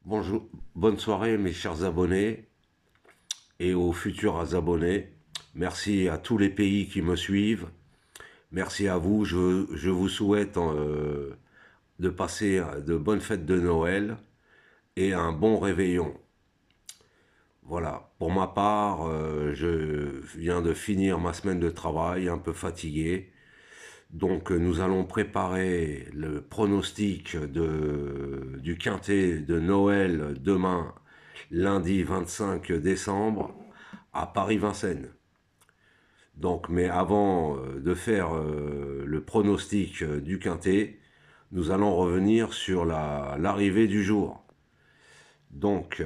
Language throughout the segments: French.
Bonjour, bonne soirée mes chers abonnés et aux futurs abonnés. Merci à tous les pays qui me suivent. Merci à vous. Je vous souhaite de passer de bonnes fêtes de Noël et un bon réveillon. Voilà, pour ma part, je viens de finir ma semaine de travail, un peu fatigué. Donc nous allons préparer le pronostic du quintet de Noël demain, lundi 25 décembre, à Paris-Vincennes. Donc, mais avant de faire le pronostic du quintet, nous allons revenir sur l'arrivée du jour. Donc,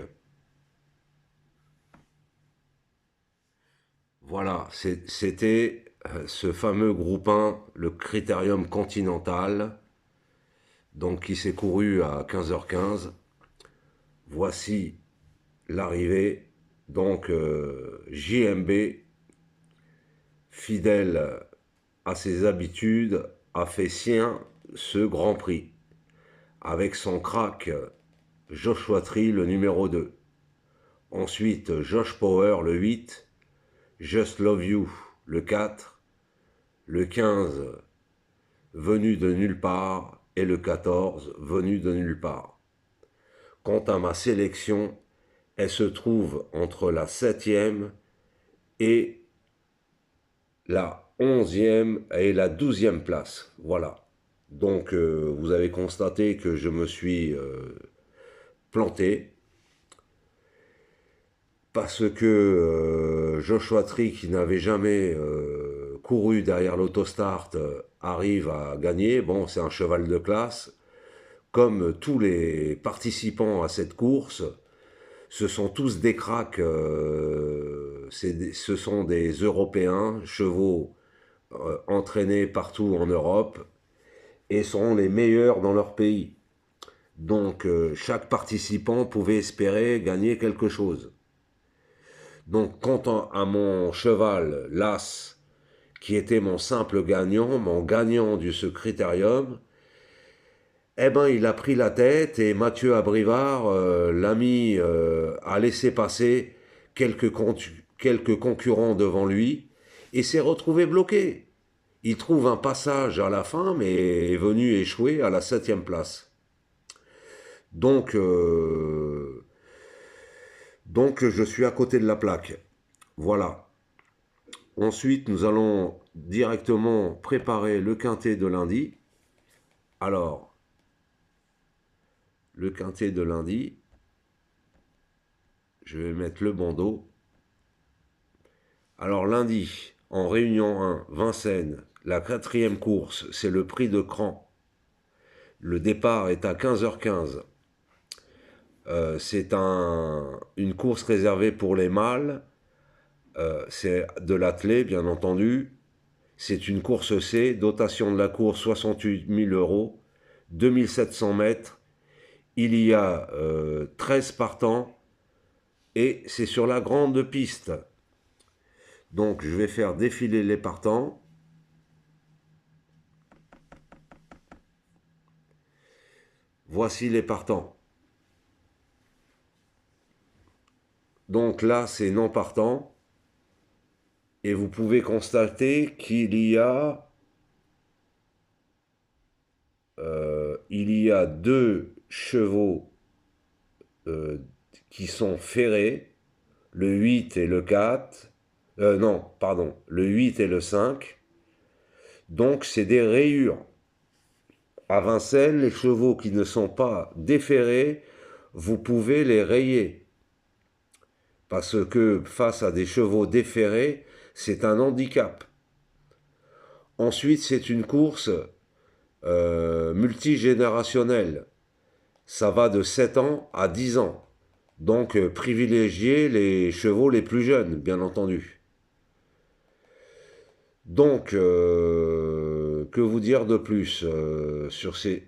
voilà, c'était ce fameux groupe 1, le Critérium Continental, donc qui s'est couru à 15h15. Voici l'arrivée. Donc JMB, fidèle à ses habitudes, a fait sien ce Grand Prix avec son crack Joshua Tree, le numéro 2. Ensuite Josh Power, le 8. Just Love You, le 4. Le 15, venu de nulle part. Et le 14, venu de nulle part. Quant à ma sélection, elle se trouve entre la 7e et la 11e et la 12e place. Voilà. Donc vous avez constaté que je me suis planté parce que Joshua Tree, qui n'avait jamais couru derrière l'autostart, arrive à gagner. Bon, c'est un cheval de classe. Comme tous les participants à cette course, ce sont tous des cracks, ce sont des Européens, chevaux entraînés partout en Europe, et seront les meilleurs dans leur pays. Donc chaque participant pouvait espérer gagner quelque chose. Donc quant à mon cheval, l'As, qui était mon simple gagnant, mon gagnant du ce critérium, eh ben il a pris la tête et Mathieu Abrivard, l'ami, a laissé passer quelques concurrents devant lui et s'est retrouvé bloqué. Il trouve un passage à la fin, mais est venu échouer à la 7e place. Donc, donc je suis à côté de la plaque. Voilà. Ensuite, nous allons directement préparer le quintet de lundi. Alors, le quintet de lundi, je vais mettre le bandeau. Alors lundi, en réunion 1, Vincennes, la 4e course, c'est le prix de Cran. Le départ est à 15h15. C'est une course réservée pour les mâles. C'est de l'attelé, bien entendu. C'est une course C, dotation de la course 68 000 euros, 2700 mètres. Il y a 13 partants et c'est sur la grande piste. Donc je vais faire défiler les partants. Voici les partants. Donc là, c'est non partant. Et vous pouvez constater qu'il y a deux chevaux euh, qui sont ferrés, le 8 et le 4. Non, pardon, le 8 et le 5. Donc c'est des rayures. À Vincennes, les chevaux qui ne sont pas déferrés, vous pouvez les rayer. Parce que face à des chevaux déferrés, c'est un handicap. Ensuite, c'est une course multigénérationnelle. Ça va de 7 ans à 10 ans. Donc, privilégiez les chevaux les plus jeunes, bien entendu. Donc, que vous dire de plus sur ces...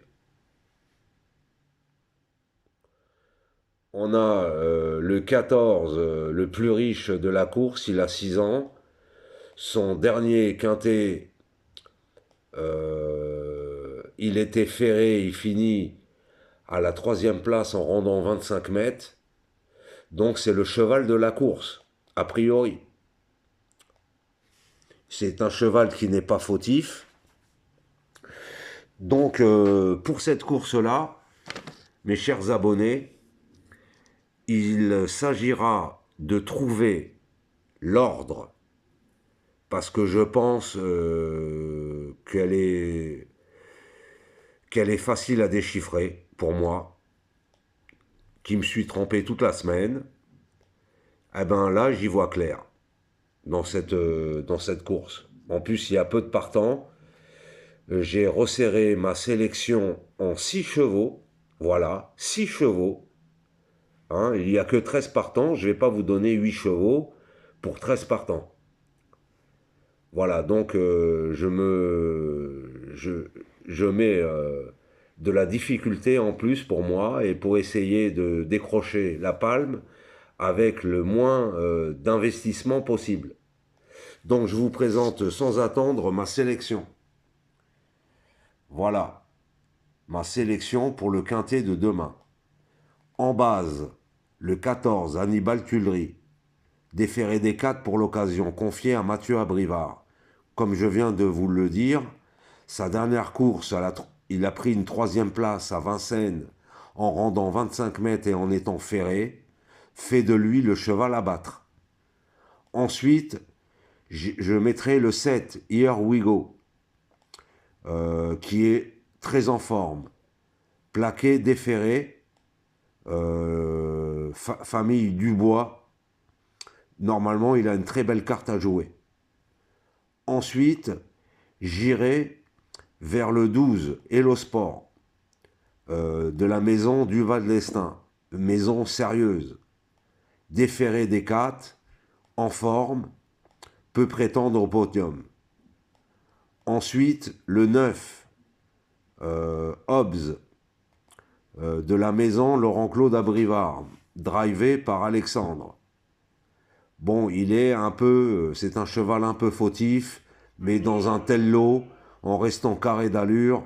On a le 14, le plus riche de la course, il a 6 ans. Son dernier quintet, il était ferré, il finit à la 3e place en rendant 25 mètres. Donc c'est le cheval de la course, a priori. C'est un cheval qui n'est pas fautif. Donc pour cette course-là, mes chers abonnés, il s'agira de trouver l'ordre, parce que je pense qu'elle est facile à déchiffrer pour moi, qui me suis trompé toute la semaine. Eh ben là, j'y vois clair dans cette course. En plus, il y a peu de partants. J'ai resserré ma sélection en 6 chevaux. Voilà, 6 chevaux. Hein, il n'y a que 13 partants. Je ne vais pas vous donner 8 chevaux pour 13 partants. Voilà, donc je mets de la difficulté en plus pour moi et pour essayer de décrocher la palme avec le moins d'investissement possible. Donc je vous présente sans attendre ma sélection. Voilà, ma sélection pour le quintet de demain. En base, le 14, Hannibal Tuileries, déféré des 4 pour l'occasion, confié à Mathieu Abrivard. Comme je viens de vous le dire, sa dernière course, il a pris une 3e place à Vincennes en rendant 25 mètres et en étant ferré, fait de lui le cheval à battre. Ensuite, je mettrai le 7, Here We Go, qui est très en forme, plaqué, déféré, famille Dubois. Normalement, il a une très belle carte à jouer. Ensuite, j'irai vers le 12, Hello Sport, de la maison Duval d'Estaing, maison sérieuse, déféré des 4, en forme, peut prétendre au podium. Ensuite, le 9, Hobbs, de la maison Laurent-Claude Abrivard, drivé par Alexandre. Bon, c'est un cheval un peu fautif, mais dans un tel lot, en restant carré d'allure,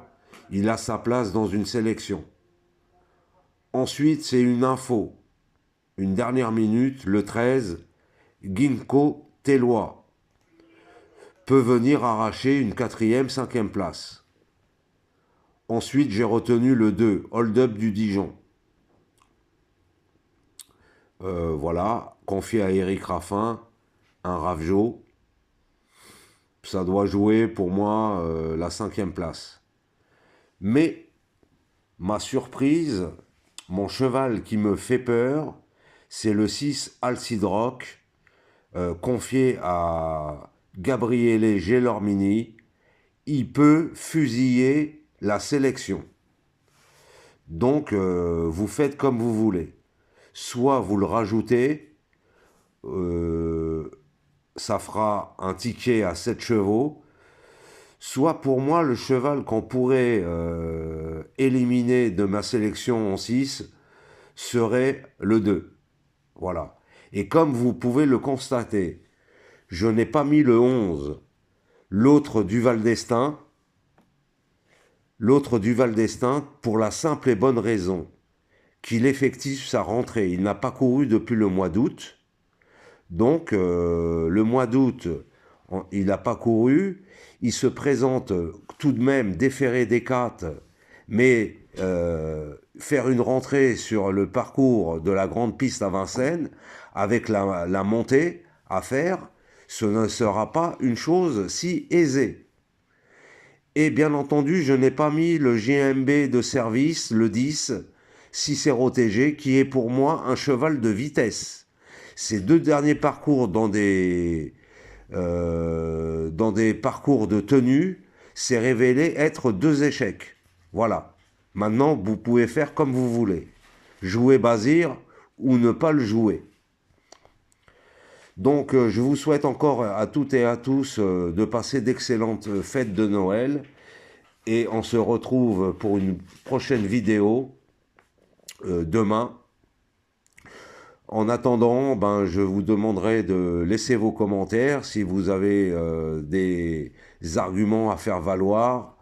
il a sa place dans une sélection. Ensuite, c'est une info. Une dernière minute, le 13, Ginkgo Tellois peut venir arracher une 4e, 5e place. Ensuite, j'ai retenu le 2, Hold Up du Dijon. Voilà, confié à Eric Raffin, un Ravjo. Ça doit jouer pour moi la 5e place. Mais ma surprise, mon cheval qui me fait peur, c'est le 6 Alcidrock, confié à Gabriele Gelormini. Il peut fusiller la sélection. Donc, vous faites comme vous voulez. Soit vous le rajoutez, ça fera un ticket à 7 chevaux. Soit pour moi, le cheval qu'on pourrait éliminer de ma sélection en 6 serait le 2. Voilà. Et comme vous pouvez le constater, je n'ai pas mis le 11. L'autre Duval d'Estaing, pour la simple et bonne raison qu'il effectue sa rentrée. Il n'a pas couru depuis le mois d'août. Donc, le mois d'août, il n'a pas couru. Il se présente tout de même déféré des 4, mais faire une rentrée sur le parcours de la grande piste à Vincennes, avec la montée à faire, ce ne sera pas une chose si aisée. Et bien entendu, je n'ai pas mis le GMB de service, le 10, Cicero TG, qui est pour moi un cheval de vitesse. Ces 2 derniers parcours dans des parcours de tenue, s'est révélé être 2 échecs. Voilà. Maintenant, vous pouvez faire comme vous voulez. Jouer Bazir ou ne pas le jouer. Donc, je vous souhaite encore à toutes et à tous de passer d'excellentes fêtes de Noël. Et on se retrouve pour une prochaine vidéo demain. En attendant, je vous demanderai de laisser vos commentaires si vous avez des arguments à faire valoir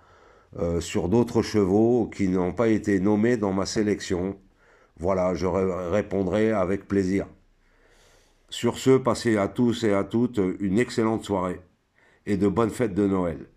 sur d'autres chevaux qui n'ont pas été nommés dans ma sélection. Voilà, je répondrai avec plaisir. Sur ce, passez à tous et à toutes une excellente soirée et de bonnes fêtes de Noël.